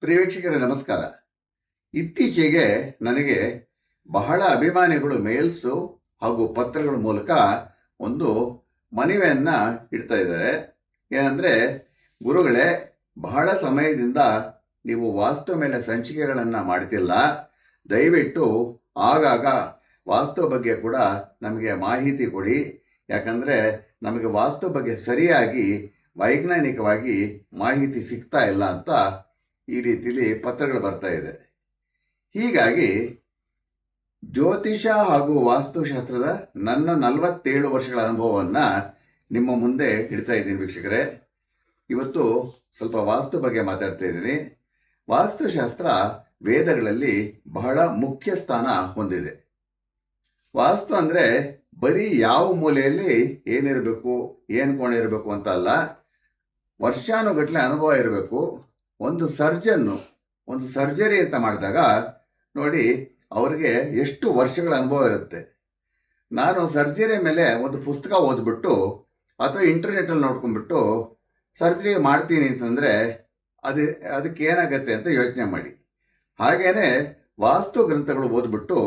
ಪ್ರಿಯ ವೀಕ್ಷಕರೇ ನಮಸ್ಕಾರ. ಇತ್ತೀಚೆಗೆ ನನಗೆ ಬಹಳ ಅಭಿಮಾನಿಗಳು ಮೇಲ್ಸು ಹಾಗೂ ಪತ್ರಗಳ ಮೂಲಕ ಒಂದು ಮನವಿಯನ್ನ ಇಡ್ತಾ ಇದ್ದಾರೆ. ಏನಂದ್ರೆ, ಗುರುಗಳೇ, ಬಹಳ ಸಮಯದಿಂದ ನೀವು ವಾಸ್ತು ಮೇಲೆ ಸಂಚಿಕೆಗಳನ್ನು ಮಾಡ್ತಿಲ್ಲ. ದಯವಿಟ್ಟು ಆಗಾಗ ವಾಸ್ತು ಬಗ್ಗೆ ಕೂಡ ನಮಗೆ ಮಾಹಿತಿ ಕೊಡಿ. ಯಾಕಂದರೆ ನಮಗೆ ವಾಸ್ತು ಬಗ್ಗೆ ಸರಿಯಾಗಿ ವೈಜ್ಞಾನಿಕವಾಗಿ ಮಾಹಿತಿ ಸಿಗ್ತಾ ಇಲ್ಲ ಅಂತ ಈ ರೀತಿಯಲ್ಲಿ ಪತ್ರಗಳು ಬರ್ತಾ ಇದೆ. ಹೀಗಾಗಿ ಜ್ಯೋತಿಷ ಹಾಗೂ ವಾಸ್ತುಶಾಸ್ತ್ರದ ನನ್ನ 47 ವರ್ಷಗಳ ಅನುಭವವನ್ನು ನಿಮ್ಮ ಮುಂದೆ ಇಡ್ತಾ ಇದ್ದೀನಿ ವೀಕ್ಷಕರೇ. ಇವತ್ತು ಸ್ವಲ್ಪ ವಾಸ್ತು ಬಗ್ಗೆ ಮಾತಾಡ್ತಾ ಇದ್ದೀನಿ. ವಾಸ್ತುಶಾಸ್ತ್ರ ವೇದಗಳಲ್ಲಿ ಬಹಳ ಮುಖ್ಯ ಸ್ಥಾನ ಹೊಂದಿದೆ. ವಾಸ್ತು ಅಂದರೆ ಬರೀ ಯಾವ ಮೂಲೆಯಲ್ಲಿ ಏನಿರಬೇಕು, ಏನು ಕೋಣೆ ಇರಬೇಕು ಅಂತ ಅಲ್ಲ, ವರ್ಷಾನುಗಟ್ಟಲೆ ಅನುಭವ ಇರಬೇಕು. ಒಂದು ಸರ್ಜರಿ ಅಂತ ಮಾಡಿದಾಗ ನೋಡಿ, ಅವರಿಗೆ ಎಷ್ಟು ವರ್ಷಗಳ ಅನುಭವ ಇರುತ್ತೆ. ನಾನು ಸರ್ಜರಿ ಮೇಲೆ ಒಂದು ಪುಸ್ತಕ ಓದ್ಬಿಟ್ಟು ಅಥವಾ ಇಂಟರ್ನೆಟ್ಟಲ್ಲಿ ನೋಡ್ಕೊಂಡ್ಬಿಟ್ಟು ಸರ್ಜರಿ ಮಾಡ್ತೀನಿ ಅಂತಂದರೆ ಅದಕ್ಕೆ ಏನಾಗತ್ತೆ ಅಂತ ಯೋಚನೆ ಮಾಡಿ. ಹಾಗೇನೆ ವಾಸ್ತು ಗ್ರಂಥಗಳು ಓದ್ಬಿಟ್ಟು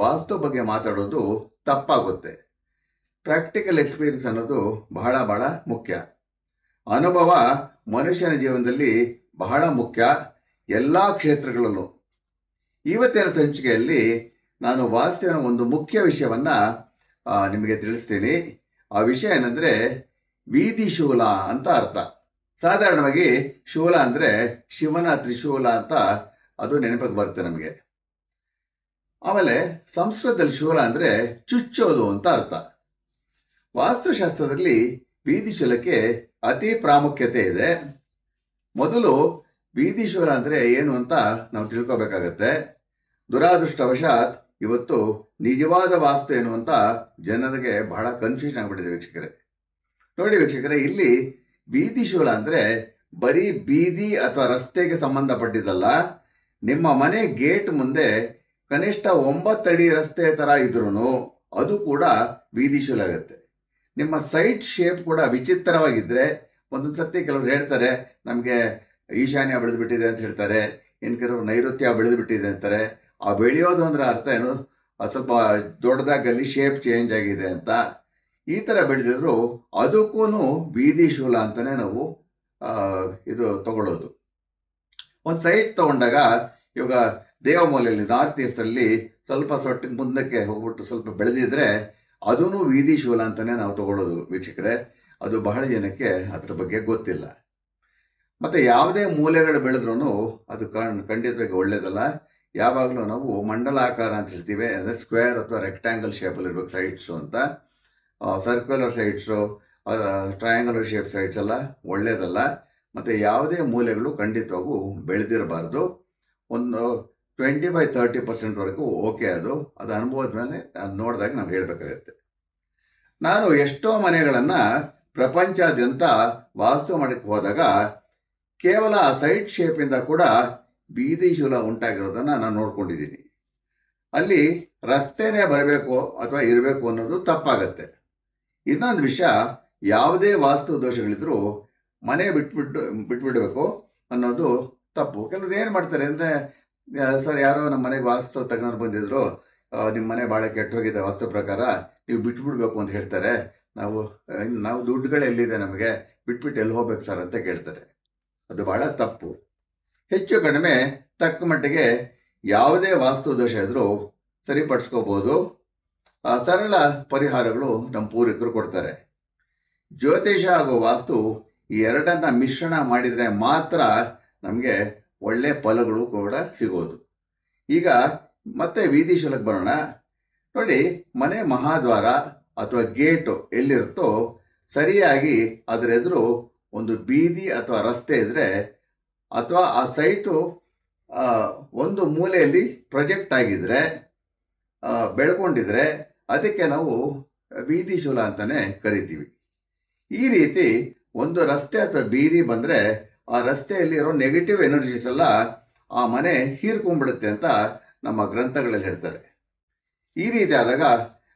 ವಾಸ್ತು ಬಗ್ಗೆ ಮಾತಾಡೋದು ತಪ್ಪಾಗುತ್ತೆ. ಪ್ರಾಕ್ಟಿಕಲ್ ಎಕ್ಸ್ಪೀರಿಯನ್ಸ್ ಅನ್ನೋದು ಬಹಳ ಬಹಳ ಮುಖ್ಯ. ಅನುಭವ ಮನುಷ್ಯನ ಜೀವನದಲ್ಲಿ ಬಹಳ ಮುಖ್ಯ, ಎಲ್ಲ ಕ್ಷೇತ್ರಗಳಲ್ಲೂ. ಇವತ್ತಿನ ಸಂಚಿಕೆಯಲ್ಲಿ ನಾನು ವಾಸ್ತುವಿನ ಒಂದು ಮುಖ್ಯ ವಿಷಯವನ್ನು ನಿಮಗೆ ತಿಳಿಸ್ತೀನಿ. ಆ ವಿಷಯ ಏನಂದರೆ ವೀಧಿ ಶೂಲ ಅಂತ ಅರ್ಥ. ಸಾಧಾರಣವಾಗಿ ಶೂಲ ಅಂದರೆ ಶಿವನ ತ್ರಿಶೂಲ ಅಂತ ಅದು ನೆನಪಿಗೆ ಬರುತ್ತೆ ನಮಗೆ. ಆಮೇಲೆ ಸಂಸ್ಕೃತದಲ್ಲಿ ಶೂಲ ಅಂದರೆ ಚುಚ್ಚೋದು ಅಂತ ಅರ್ಥ. ವಾಸ್ತುಶಾಸ್ತ್ರದಲ್ಲಿ ವೀಧಿ ಶೂಲಕ್ಕೆ ಅತಿ ಪ್ರಾಮುಖ್ಯತೆ ಇದೆ. ಮೊದಲು ಬೀದಿ ಶೂಲ ಅಂದರೆ ಏನು ಅಂತ ನಾವು ತಿಳ್ಕೋಬೇಕಾಗತ್ತೆ. ದುರಾದೃಷ್ಟವಶಾತ್ ಇವತ್ತು ನಿಜವಾದ ವಾಸ್ತು ಏನು ಅಂತ ಜನರಿಗೆ ಬಹಳ ಕನ್ಫ್ಯೂಷನ್ ಆಗಿಬಿಟ್ಟಿದೆ ವೀಕ್ಷಕರೇ. ನೋಡಿ ವೀಕ್ಷಕರೇ, ಇಲ್ಲಿ ಬೀದಿ ಶೂಲ ಅಂದರೆ ಬರೀ ಬೀದಿ ಅಥವಾ ರಸ್ತೆಗೆ ಸಂಬಂಧಪಟ್ಟಿದ್ದಲ್ಲ. ನಿಮ್ಮ ಮನೆ ಗೇಟ್ ಮುಂದೆ ಕನಿಷ್ಠ 9 ಅಡಿ ರಸ್ತೆ ಥರ ಇದ್ರೂ ಅದು ಕೂಡ ಬೀದಿ ಶೂಲ ಆಗುತ್ತೆ. ನಿಮ್ಮ ಸೈಟ್ ಶೇಪ್ ಕೂಡ ವಿಚಿತ್ರವಾಗಿದ್ದರೆ, ಒಂದೊಂದು ಸರ್ತಿ ಕೆಲವರು ಹೇಳ್ತಾರೆ ನಮಗೆ ಈಶಾನ್ಯ ಬೆಳೆದುಬಿಟ್ಟಿದೆ ಅಂತ ಹೇಳ್ತಾರೆ, ಇನ್ನು ಕೆಲವರು ನೈಋತ್ಯ ಬೆಳೆದುಬಿಟ್ಟಿದೆ ಅಂತಾರೆ. ಆ ಬೆಳೆಯೋದು ಅಂದರೆ ಅರ್ಥ ಏನು, ಅದು ಸ್ವಲ್ಪ ದೊಡ್ಡದಾಗಲ್ಲಿ ಶೇಪ್ ಚೇಂಜ್ ಆಗಿದೆ ಅಂತ. ಈ ಥರ ಬೆಳೆದಿದ್ರು ಅದಕ್ಕೂ ಬೀದಿ ಶೂಲ ಅಂತಲೇ ನಾವು ಇದು ತಗೊಳ್ಳೋದು. ಒಂದು ಸೈಟ್ ತೊಗೊಂಡಾಗ ಇವಾಗ ದೇವಮೂಲೆಯಲ್ಲಿ ನಾರ್ತ್ ಈಸ್ಟಲ್ಲಿ ಸ್ವಲ್ಪ ಸೊಟ್ಟಿಗೆ ಮುಂದಕ್ಕೆ ಹೋಗ್ಬಿಟ್ಟು ಸ್ವಲ್ಪ ಬೆಳೆದಿದ್ರೆ ಅದೂ ವೀಧಿ ಶೂಲ ಅಂತಲೇ ನಾವು ತಗೊಳ್ಳೋದು ವೀಕ್ಷಕರೇ. ಅದು ಬಹಳ ಜನಕ್ಕೆ ಅದ್ರ ಬಗ್ಗೆ ಗೊತ್ತಿಲ್ಲ. ಮತ್ತು ಯಾವುದೇ ಮೂಲೆಗಳು ಬೆಳೆದ್ರೂ ಅದು ಖಂಡಿತವಾಗಿ ಒಳ್ಳೆಯದಲ್ಲ. ಯಾವಾಗಲೂ ನಾವು ಮಂಡಲಾಕಾರ ಅಂತ ಹೇಳ್ತೀವಿ, ಅಂದರೆ ಸ್ಕ್ವೇರ್ ಅಥವಾ ರೆಕ್ಟ್ಯಾಂಗಲ್ ಶೇಪಲ್ಲಿ ಇರಬೇಕು ಸೈಟ್ಸು ಅಂತ. Circular sites, triangular shape sites ಎಲ್ಲ ಒಳ್ಳೆಯದಲ್ಲ. ಮತ್ತು ಯಾವುದೇ ಮೂಲೆಗಳು ಖಂಡಿತವಾಗೂ ಬೆಳೆದಿರಬಾರ್ದು. ಒಂದು 25-30% ಓಕೆ. ಅದು ಅನುಭವದ ಮೇಲೆ ಅದು ನೋಡಿದಾಗ ನಾವು ಹೇಳಬೇಕಾಗತ್ತೆ. ನಾನು ಎಷ್ಟೋ ಮನೆಗಳನ್ನು ಪ್ರಪಂಚಾದ್ಯಂತ ವಾಸ್ತು ಮಾಡಕ್ಕೆ ಹೋದಾಗ ಕೇವಲ ಸೈಟ್ ಶೇಪಿಂದ ಕೂಡ ಬೀದಿ ಶೂಲ ಉಂಟಾಗಿರೋದನ್ನು ನಾನು ನೋಡ್ಕೊಂಡಿದ್ದೀನಿ. ಅಲ್ಲಿ ರಸ್ತೆನೇ ಬರಬೇಕು ಅಥವಾ ಇರಬೇಕು ಅನ್ನೋದು ತಪ್ಪಾಗತ್ತೆ. ವಿಷಯ, ಯಾವುದೇ ವಾಸ್ತು ದೋಷಗಳಿದ್ರೂ ಮನೆ ಬಿಟ್ಬಿಡಬೇಕು ಅನ್ನೋದು ತಪ್ಪು. ಕೆಲವರು ಏನು ಮಾಡ್ತಾರೆ ಅಂದರೆ, ಸರ್ ಯಾರೋ ನಮ್ಮ ಮನೆಗೆ ವಾಸ್ತು ತಗೊಂಡು ಬಂದಿದ್ರು, ನಿಮ್ಮ ಮನೆ ಭಾಳ ಕೆಟ್ಟ ಹೋಗಿದೆ ವಾಸ್ತು ಪ್ರಕಾರ, ನೀವು ಬಿಟ್ಬಿಡ್ಬೇಕು ಅಂತ ಹೇಳ್ತಾರೆ. ನಾವು ದುಡ್ಡುಗಳೆಲ್ಲಿದೆ, ನಮಗೆ ಬಿಟ್ಬಿಟ್ಟು ಎಲ್ಲಿ ಹೋಗ್ಬೇಕು ಸರ್ ಅಂತ ಕೇಳ್ತಾರೆ. ಅದು ಬಹಳ ತಪ್ಪು. ಹೆಚ್ಚು ಕಡಿಮೆ ತಕ್ಕ ಮಟ್ಟಿಗೆ ಯಾವುದೇ ವಾಸ್ತು ದೋಷ ಇದ್ರೂ ಸರಿಪಡಿಸ್ಕೋಬೋದು. ಸರಳ ಪರಿಹಾರಗಳು ನಮ್ಮ ಪೂರ್ವಿಕರು ಕೊಡ್ತಾರೆ. ಜ್ಯೋತಿಷ ಹಾಗೂ ವಾಸ್ತು ಈ ಎರಡನ್ನ ಮಿಶ್ರಣ ಮಾಡಿದರೆ ಮಾತ್ರ ನಮಗೆ ಒಳ್ಳೆ ಫಲಗಳು ಕೂಡ ಸಿಗೋದು. ಈಗ ಮತ್ತೆ ವೀಧಿ ಶೂಲಕ್ಕೆ ಬರೋಣ. ನೋಡಿ, ಮನೆ ಮಹಾದ್ವಾರ ಅಥವಾ ಗೇಟು ಎಲ್ಲಿರುತ್ತೋ ಸರಿಯಾಗಿ ಅದರ ಎದುರು ಒಂದು ಬೀದಿ ಅಥವಾ ರಸ್ತೆ ಇದ್ದರೆ, ಅಥವಾ ಆ ಸೈಟು ಒಂದು ಮೂಲೆಯಲ್ಲಿ ಪ್ರೊಜೆಕ್ಟ್ ಆಗಿದ್ರೆ, ಬೆಳ್ಕೊಂಡಿದ್ರೆ, ಅದಕ್ಕೆ ನಾವು ಬೀದಿ ಶೂಲ ಅಂತಲೇ ಕರಿತೀವಿ. ಈ ರೀತಿ ಒಂದು ರಸ್ತೆ ಅಥವಾ ಬೀದಿ ಬಂದರೆ ಆ ರಸ್ತೆಯಲ್ಲಿರೋ ನೆಗೆಟಿವ್ ಎನರ್ಜೀಸ್ ಎಲ್ಲ ಆ ಮನೆ ಹೀರ್ಕೊಂಡ್ಬಿಡುತ್ತೆ ಅಂತ ನಮ್ಮ ಗ್ರಂಥಗಳಲ್ಲಿ ಹೇಳ್ತಾರೆ. ಈ ರೀತಿ ಆದಾಗ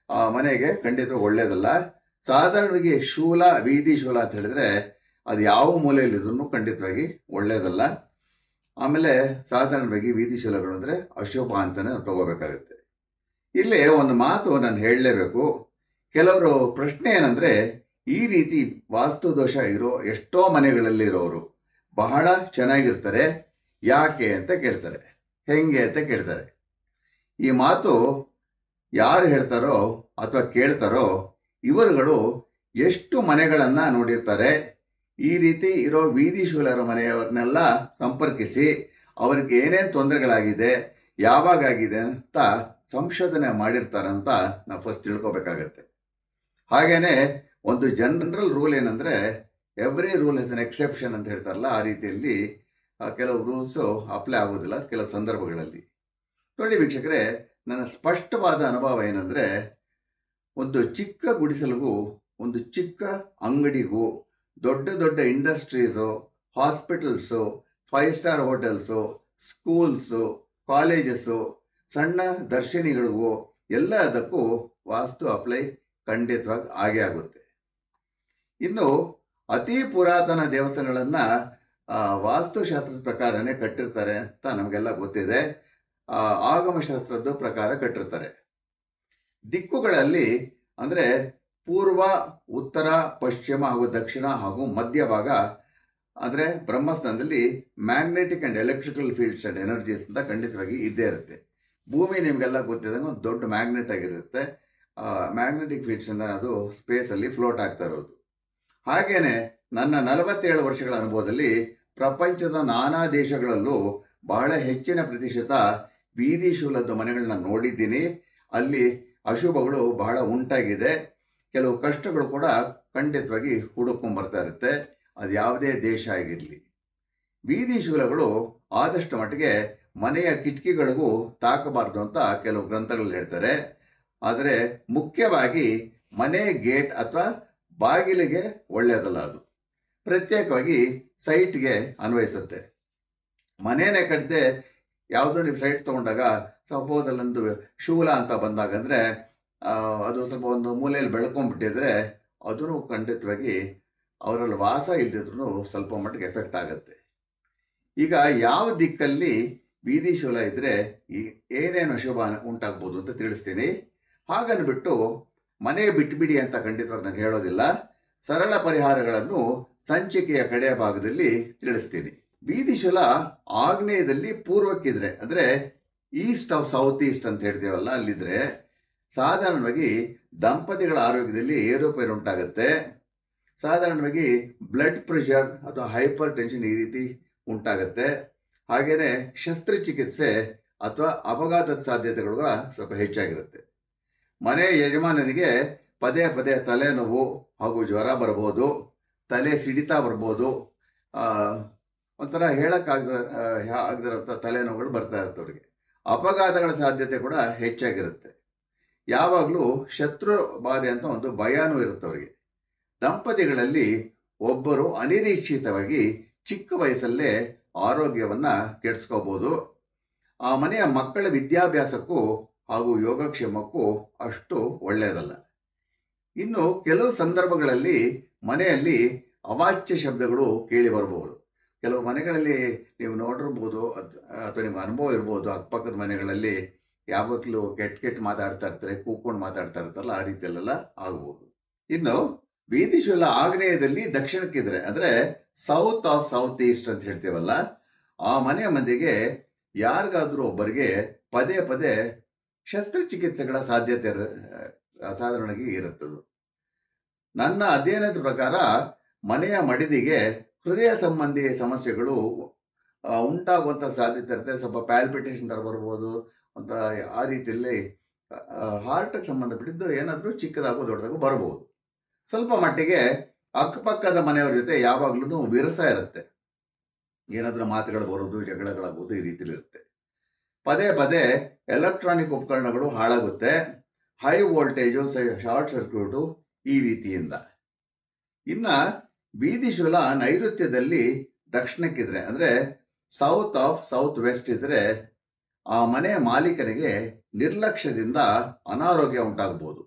ಆ ಮನೆಗೆ ಖಂಡಿತ ಒಳ್ಳೆಯದಲ್ಲ. ಸಾಧಾರಣವಾಗಿ ಶೂಲ, ಬೀದಿ ಶೂಲ ಅಂತ ಹೇಳಿದ್ರೆ ಅದು ಯಾವ ಮೂಲೆಯಲ್ಲಿದ್ರೂ ಖಂಡಿತವಾಗಿ ಒಳ್ಳೆಯದಲ್ಲ. ಆಮೇಲೆ ಸಾಧಾರಣವಾಗಿ ಬೀದಿ ಶೂಲಗಳು ಅಂದರೆ ಅಶುಭ ಅಂತಲೇ ನಾವು ತಗೋಬೇಕಾಗುತ್ತೆ. ಇಲ್ಲಿ ಒಂದು ಮಾತು ನಾನು ಹೇಳಲೇಬೇಕು. ಕೆಲವರು ಪ್ರಶ್ನೆ ಏನಂದರೆ, ಈ ರೀತಿ ವಾಸ್ತುದೋಷ ಇರೋ ಎಷ್ಟೋ ಮನೆಗಳಲ್ಲಿ ಇರೋರು ಬಹಳ ಚೆನ್ನಾಗಿರ್ತಾರೆ, ಯಾಕೆ ಅಂತ ಕೇಳ್ತಾರೆ, ಹೆಂಗೆ ಅಂತ ಕೇಳ್ತಾರೆ. ಈ ಮಾತು ಯಾರು ಹೇಳ್ತಾರೋ ಅಥವಾ ಕೇಳ್ತಾರೋ ಇವರುಗಳು ಎಷ್ಟು ಮನೆಗಳನ್ನು ನೋಡಿರ್ತಾರೆ, ಈ ರೀತಿ ಇರೋ ಬೀದಿ ಶೂಲರ ಮನೆಯವರನ್ನೆಲ್ಲ ಸಂಪರ್ಕಿಸಿ ಅವರಿಗೆ ಏನೇನು ತೊಂದರೆಗಳಾಗಿದೆ, ಯಾವಾಗಾಗಿದೆ ಅಂತ ಸಂಶೋಧನೆ ಮಾಡಿರ್ತಾರಂತ ನಾವು ಫಸ್ಟ್ ತಿಳ್ಕೊಬೇಕಾಗತ್ತೆ. ಹಾಗೇನೆ ಒಂದು ಜನರಲ್ ರೂಲ್ ಏನಂದರೆ, every rule has an exception ಅಂತ ಹೇಳ್ತಾರಲ್ಲ, ಆ ರೀತಿಯಲ್ಲಿ ಕೆಲವು ರೂಲ್ಸು ಅಪ್ಲೈ ಆಗೋದಿಲ್ಲ ಕೆಲವು ಸಂದರ್ಭಗಳಲ್ಲಿ. ನೋಡಿ ವೀಕ್ಷಕರೇ, ನನ್ನ ಸ್ಪಷ್ಟವಾದ ಅನುಭವ ಏನಂದರೆ, ಒಂದು ಚಿಕ್ಕ ಗುಡಿಸಲಿಗೂ ಒಂದು ಚಿಕ್ಕ ಅಂಗಡಿಗೂ ದೊಡ್ಡ ದೊಡ್ಡ industries, hospitals, 5 star hotels, schools, colleges, ಸಣ್ಣ ದರ್ಶನಿಗಳಿಗೂ ಎಲ್ಲದಕ್ಕೂ ವಾಸ್ತು ಅಪ್ಲೈ ಖಂಡಿತವಾಗಿ ಆಗೇ ಆಗುತ್ತೆ. ಇನ್ನು ಅತಿ ಪುರಾತನ ದೇವಸ್ಥಾನಗಳನ್ನು ವಾಸ್ತುಶಾಸ್ತ್ರದ ಪ್ರಕಾರನೇ ಕಟ್ಟಿರ್ತಾರೆ ಅಂತ ನಮಗೆಲ್ಲ ಗೊತ್ತಿದೆ. ಆಗಮಶಾಸ್ತ್ರದ ಪ್ರಕಾರ ಕಟ್ಟಿರ್ತಾರೆ. ದಿಕ್ಕುಗಳಲ್ಲಿ ಅಂದರೆ ಪೂರ್ವ, ಉತ್ತರ, ಪಶ್ಚಿಮ ಹಾಗೂ ದಕ್ಷಿಣ ಹಾಗೂ ಮಧ್ಯಭಾಗ ಅಂದರೆ ಬ್ರಹ್ಮಸ್ಥಾನದಲ್ಲಿ magnetic and electrical fields and energies ಅಂತ ಖಂಡಿತವಾಗಿ ಇದ್ದೇ ಇರುತ್ತೆ. ಭೂಮಿ ನಿಮಗೆಲ್ಲ ಗೊತ್ತಿದ್ದಂಗೆ ಒಂದು ದೊಡ್ಡ ಮ್ಯಾಗ್ನೆಟ್ ಆಗಿರುತ್ತೆ. ಮ್ಯಾಗ್ನೆಟಿಕ್ ಫೀಲ್ಡ್ಸಿಂದ ಅದು ಸ್ಪೇಸಲ್ಲಿ ಫ್ಲೋಟ್ ಆಗ್ತಾ ಇರೋದು. ಹಾಗೆಯೇ ನನ್ನ 47 ವರ್ಷಗಳ ಅನುಭವದಲ್ಲಿ ಪ್ರಪಂಚದ ನಾನಾ ದೇಶಗಳಲ್ಲೂ ಬಹಳ ಹೆಚ್ಚಿನ ಪ್ರತಿಶತ ಬೀದಿ ಶೂಲದ ಮನೆಗಳನ್ನ ನೋಡಿದ್ದೀನಿ. ಅಲ್ಲಿ ಅಶುಭಗಳು ಬಹಳ ಉಂಟಾಗಿದೆ. ಕೆಲವು ಕಷ್ಟಗಳು ಕೂಡ ಖಂಡಿತವಾಗಿ ಹುಡುಕೊಂಡ್ಬರ್ತಾ ಇರುತ್ತೆ, ಅದು ಯಾವುದೇ ದೇಶ ಆಗಿರಲಿ. ಬೀದಿ ಶೂಲಗಳು ಆದಷ್ಟು ಮಟ್ಟಿಗೆ ಮನೆಯ ಕಿಟಕಿಗಳಿಗೂ ತಾಕಬಾರ್ದು ಅಂತ ಕೆಲವು ಗ್ರಂಥಗಳಲ್ಲಿ ಹೇಳ್ತಾರೆ. ಆದರೆ ಮುಖ್ಯವಾಗಿ ಮನೆ ಗೇಟ್ ಅಥವಾ ಬಾಗಿಲಿಗೆ ಒಳ್ಳೆಯದಲ್ಲ, ಅದು ಪ್ರತ್ಯೇಕವಾಗಿ ಸೈಟ್ಗೆ ಅನ್ವಯಿಸುತ್ತೆ. ಮನೇನೆ ಕಟ್ಟದೆ ಯಾವುದೋ ನೀವು ಸೈಟ್ ತೊಗೊಂಡಾಗ ಸಪೋಸ್ ಅಲ್ಲೊಂದು ಶೂಲ ಅಂತ ಬಂದಾಗ ಅಂದರೆ ಅದು ಸ್ವಲ್ಪ ಒಂದು ಮೂಲೆಯಲ್ಲಿ ಬೆಳ್ಕೊಂಡ್ಬಿಟ್ಟಿದ್ರೆ ಅದೂ ಖಂಡಿತವಾಗಿ ಅವರಲ್ಲಿ ವಾಸ ಇಲ್ದಿದ್ರೂ ಸ್ವಲ್ಪ ಮಟ್ಟಿಗೆ ಎಫೆಕ್ಟ್ ಆಗುತ್ತೆ. ಈಗ ಯಾವ ದಿಕ್ಕಲ್ಲಿ ಬೀದಿ ಶೂಲ ಇದ್ದರೆ ಏನೇನು ಅಶುಭ ಉಂಟಾಗ್ಬೋದು ಅಂತ ತಿಳಿಸ್ತೀನಿ. ಹಾಗನ್ಬಿಟ್ಟು ಮನೆ ಬಿಟ್ಬಿಡಿ ಅಂತ ಖಂಡಿತವಾಗಿ ನಾನು ಹೇಳೋದಿಲ್ಲ. ಸರಳ ಪರಿಹಾರಗಳನ್ನು ಸಂಚಿಕೆಯ ಕಡೆಯ ಭಾಗದಲ್ಲಿ ತಿಳಿಸ್ತೀನಿ. ಬೀದಿ ಶೂಲ ಆಗ್ನೇಯದಲ್ಲಿ ಪೂರ್ವಕ್ಕಿದ್ರೆ ಅಂದರೆ ಈಸ್ಟ್ ಆಫ್ ಸೌತ್ ಈಸ್ಟ್ ಅಂತ ಹೇಳ್ತೀವಲ್ಲ, ಅಲ್ಲಿದ್ರೆ ಸಾಧಾರಣವಾಗಿ ದಂಪತಿಗಳ ಆರೋಗ್ಯದಲ್ಲಿ ಏರುಪೇರು ಉಂಟಾಗುತ್ತೆ. ಸಾಧಾರಣವಾಗಿ ಬ್ಲಡ್ ಪ್ರೆಷರ್ ಅಥವಾ ಹೈಪರ್ ಟೆನ್ಷನ್ ಈ ರೀತಿ ಉಂಟಾಗುತ್ತೆ. ಹಾಗೆಯೇ ಶಸ್ತ್ರಚಿಕಿತ್ಸೆ ಅಥವಾ ಅಪಘಾತದ ಸಾಧ್ಯತೆಗಳು ಸ್ವಲ್ಪ ಹೆಚ್ಚಾಗಿರುತ್ತೆ. ಮನೆ ಯಜಮಾನನಿಗೆ ಪದೇ ಪದೇ ತಲೆನೋವು ಹಾಗೂ ಜ್ವರ ಬರ್ಬೋದು, ತಲೆ ಸಿಡಿತಾ ಬರ್ಬೋದು, ಒಂಥರ ಆಗದಿರೋಂಥ ತಲೆನೋವುಗಳು ಬರ್ತಾ ಇರುತ್ತೆ ಅವರಿಗೆ. ಅಪಘಾತಗಳ ಸಾಧ್ಯತೆ ಕೂಡ ಹೆಚ್ಚಾಗಿರುತ್ತೆ. ಯಾವಾಗಲೂ ಶತ್ರು ಬಾಧೆ ಅಂತ ಒಂದು ಭಯನೂ ಇರುತ್ತೆ ಅವರಿಗೆ. ದಂಪತಿಗಳಲ್ಲಿ ಒಬ್ಬರು ಅನಿರೀಕ್ಷಿತವಾಗಿ ಚಿಕ್ಕ ವಯಸ್ಸಲ್ಲೇ ಆರೋಗ್ಯವನ್ನು ಕೆಡಿಸ್ಕೋಬೋದು. ಆ ಮನೆಯ ಮಕ್ಕಳ ವಿದ್ಯಾಭ್ಯಾಸಕ್ಕೂ ಹಾಗೂ ಯೋಗಕ್ಷೇಮಕ್ಕೂ ಅಷ್ಟು ಒಳ್ಳೆಯದಲ್ಲ. ಇನ್ನು ಕೆಲವು ಸಂದರ್ಭಗಳಲ್ಲಿ ಮನೆಯಲ್ಲಿ ಅವಾಚ್ಯ ಶಬ್ದಗಳು ಕೇಳಿ ಬರಬಹುದು. ಕೆಲವು ಮನೆಗಳಲ್ಲಿ ನೀವು ನೋಡಿರ್ಬೋದು ಅಥವಾ ನಿಮ್ಮ ಅನುಭವ ಇರ್ಬೋದು, ಅಕ್ಕಪಕ್ಕದ ಮನೆಗಳಲ್ಲಿ ಯಾವಾಗಲೂ ಕೆಟ್ಟ ಮಾತಾಡ್ತಾ ಇರ್ತಾರೆ, ಕೂತ್ಕೊಂಡು ಮಾತಾಡ್ತಾ ಇರ್ತಾರಲ್ಲ, ಆ ರೀತಿಯಲ್ಲೆಲ್ಲ ಆಗ್ಬೋದು. ಇನ್ನು ಬೀದಿ ಶೂಲ ಆಗ್ನೇಯದಲ್ಲಿ ದಕ್ಷಿಣಕ್ಕಿದ್ರೆ ಅಂದರೆ ಸೌತ್ ಆಫ್ ಸೌತ್ ಈಸ್ಟ್ ಅಂತ ಹೇಳ್ತೀವಲ್ಲ, ಆ ಮನೆಯ ಮಂದಿಗೆ ಯಾರಿಗಾದ್ರೂ ಒಬ್ಬರಿಗೆ ಪದೇ ಪದೇ ಶಸ್ತ್ರಚಿಕಿತ್ಸೆಗಳ ಸಾಧ್ಯತೆ ಸಾಧಾರಣವಾಗಿ ಇರುತ್ತದೆ. ನನ್ನ ಅಧ್ಯಯನದ ಪ್ರಕಾರ ಮನೆಯ ಮಡಿದಿಗೆ ಹೃದಯ ಸಂಬಂಧಿ ಸಮಸ್ಯೆಗಳು ಉಂಟಾಗುವಂಥ ಸಾಧ್ಯತೆ ಇರುತ್ತೆ. ಸ್ವಲ್ಪ ಪ್ಯಾಲ್ಪಿಟೇಷನ್ ಥರ ಬರ್ಬೋದು ಅಂತ, ಆ ರೀತಿಯಲ್ಲಿ ಹಾರ್ಟ್ಗೆ ಸಂಬಂಧಪಟ್ಟಿದ್ದು ಏನಾದರೂ ಚಿಕ್ಕದಾಗೋ ದೊಡ್ಡದಾಗೋ ಬರ್ಬೋದು. ಸ್ವಲ್ಪ ಮಟ್ಟಿಗೆ ಅಕ್ಕಪಕ್ಕದ ಮನೆಯವ್ರ ಜೊತೆ ಯಾವಾಗಲೂ ವಿರಸ ಇರುತ್ತೆ, ಏನಾದರೂ ಮಾತುಗಳು ಬರೋದು, ಜಗಳಗಳಾಗೋದು ಈ ರೀತಿಲಿ ಇರುತ್ತೆ. ಪದೇ ಪದೇ ಎಲೆಕ್ಟ್ರಾನಿಕ್ ಉಪಕರಣಗಳು ಹಾಳಾಗುತ್ತೆ, ಹೈ ವೋಲ್ಟೇಜು, ಶಾರ್ಟ್ ಸರ್ಕ್ಯೂಟು ಈ ರೀತಿಯಿಂದ. ಇನ್ನು ಬೀದಿ ಶೂಲ ನೈಋತ್ಯದಲ್ಲಿ ದಕ್ಷಿಣಕ್ಕಿದ್ರೆ ಅಂದರೆ ಸೌತ್ ಆಫ್ ಸೌತ್ ವೆಸ್ಟ್ ಇದ್ದರೆ ಆ ಮನೆಯ ಮಾಲೀಕನಿಗೆ ನಿರ್ಲಕ್ಷ್ಯದಿಂದ ಅನಾರೋಗ್ಯ ಉಂಟಾಗ್ಬೋದು.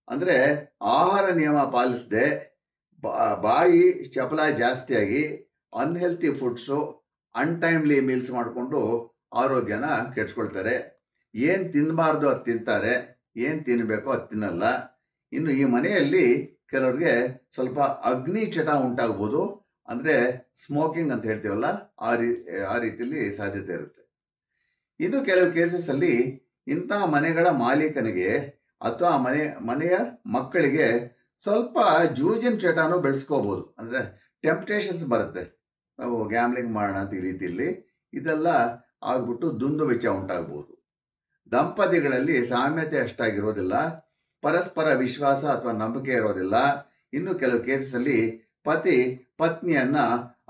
ಅಂದರೆ ಆಹಾರ ನಿಯಮ ಪಾಲಿಸದೆ ಬಾಯಿ ಚಪಲ ಜಾಸ್ತಿಯಾಗಿ ಅನ್ಹೆಲ್ತಿ ಫುಡ್ಸು, ಅನ್ಟೈಮ್ಲಿ ಮೀಲ್ಸ್ ಮಾಡಿಕೊಂಡು ಆರೋಗ್ಯನ ಕೆಡಿಸ್ಕೊಳ್ತಾರೆ. ಏನು ತಿನ್ನಬಾರ್ದು ಅದು ತಿಂತಾರೆ, ಏನು ತಿನ್ನಬೇಕೋ ಅದು ತಿನ್ನಲ್ಲ. ಇನ್ನು ಈ ಮನೆಯಲ್ಲಿ ಕೆಲವ್ರಿಗೆ ಸ್ವಲ್ಪ ಅಗ್ನಿ ಚಟ ಉಂಟಾಗ್ಬೋದು, ಅಂದರೆ ಸ್ಮೋಕಿಂಗ್ ಅಂತ ಹೇಳ್ತೀವಲ್ಲ, ಆ ರೀತಿಯಲ್ಲಿ ಸಾಧ್ಯತೆ ಇರುತ್ತೆ. ಇನ್ನು ಕೆಲವು ಕೇಸಸ್ಸಲ್ಲಿ ಇಂಥ ಮನೆಗಳ ಮಾಲೀಕನಿಗೆ ಅಥವಾ ಮನೆಯ ಮಕ್ಕಳಿಗೆ ಸ್ವಲ್ಪ ಜೂಜಿನ ಚಟನೂ ಬೆಳೆಸ್ಕೋಬೋದು. ಅಂದರೆ ಟೆಂಪ್ಟೇಷನ್ಸ್ ಬರುತ್ತೆ, ನಾವು ಗ್ಯಾಮ್ಲಿಂಗ್ ಮಾಡೋಣ ಅಂತ ಈ ರೀತಿಯಲ್ಲಿ ಇದೆಲ್ಲ ಆಗ್ಬಿಟ್ಟು ದುಂದು ವೆಚ್ಚ ಉಂಟಾಗ್ಬೋದು. ದಂಪತಿಗಳಲ್ಲಿ ಸಾಮ್ಯತೆ ಅಷ್ಟಾಗಿರೋದಿಲ್ಲ, ಪರಸ್ಪರ ವಿಶ್ವಾಸ ಅಥವಾ ನಂಬಿಕೆ ಇರೋದಿಲ್ಲ. ಇನ್ನು ಕೆಲವು ಕೇಸಸ್ಸಲ್ಲಿ ಪತಿ ಪತ್ನಿಯನ್ನ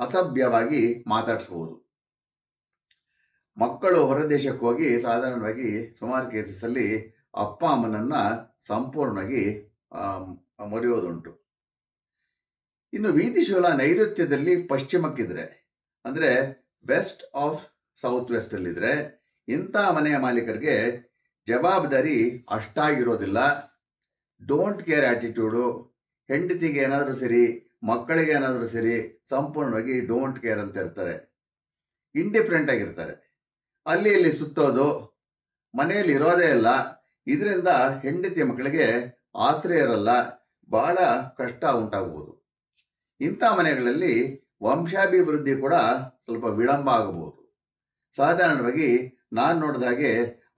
ಅಸಭ್ಯವಾಗಿ ಮಾತಾಡಿಸ್ಬೋದು. ಮಕ್ಕಳು ಹೊರದೇಶಕ್ಕೆ ಹೋಗಿ ಸಾಧಾರಣವಾಗಿ ಸುಮಾರು ಕೇಸಸ್ಸಲ್ಲಿ ಅಪ್ಪ ಅಮ್ಮನನ್ನ ಸಂಪೂರ್ಣವಾಗಿ ಮರೆಯೋದುಂಟು. ಇನ್ನು ವೀದಿಶೂಲ ನೈಋತ್ಯದಲ್ಲಿ ಪಶ್ಚಿಮಕ್ಕಿದ್ರೆ, ಅಂದರೆ ವೆಸ್ಟ್ ಆಫ್ ಸೌತ್ ವೆಸ್ಟ್ ಅಲ್ಲಿದ್ರೆ, ಇಂಥ ಮನೆಯ ಮಾಲೀಕರಿಗೆ ಜವಾಬ್ದಾರಿ ಅಷ್ಟಾಗಿರೋದಿಲ್ಲ. Don't care attitude. ಹೆಂಡತಿಗೆ ಏನಾದರೂ ಸರಿ, ಮಕ್ಕಳಿಗೆ ಏನಾದರೂ ಸರಿ, ಸಂಪೂರ್ಣವಾಗಿ ಡೋಂಟ್ ಕೇರ್ ಅಂತ ಇರ್ತಾರೆ. ಇಂಡಿಫ್ರೆಂಟ್ ಆಗಿರ್ತಾರೆ. ಅಲ್ಲಿ ಇಲ್ಲಿ ಸುತ್ತೋದು, ಮನೆಯಲ್ಲಿ ಇರೋದೇ ಇಲ್ಲ. ಇದರಿಂದ ಹೆಂಡತಿಯ ಮಕ್ಕಳಿಗೆ ಆಶ್ರಯ ಇರಲ್ಲ, ಬಹಳ ಕಷ್ಟ ಉಂಟಾಗ್ಬೋದು. ಇಂಥ ಮನೆಗಳಲ್ಲಿ ವಂಶಾಭಿವೃದ್ಧಿ ಕೂಡ ಸ್ವಲ್ಪ ವಿಳಂಬ ಆಗಬಹುದು. ಸಾಧಾರಣವಾಗಿ ನಾನು ನೋಡಿದ ಹಾಗೆ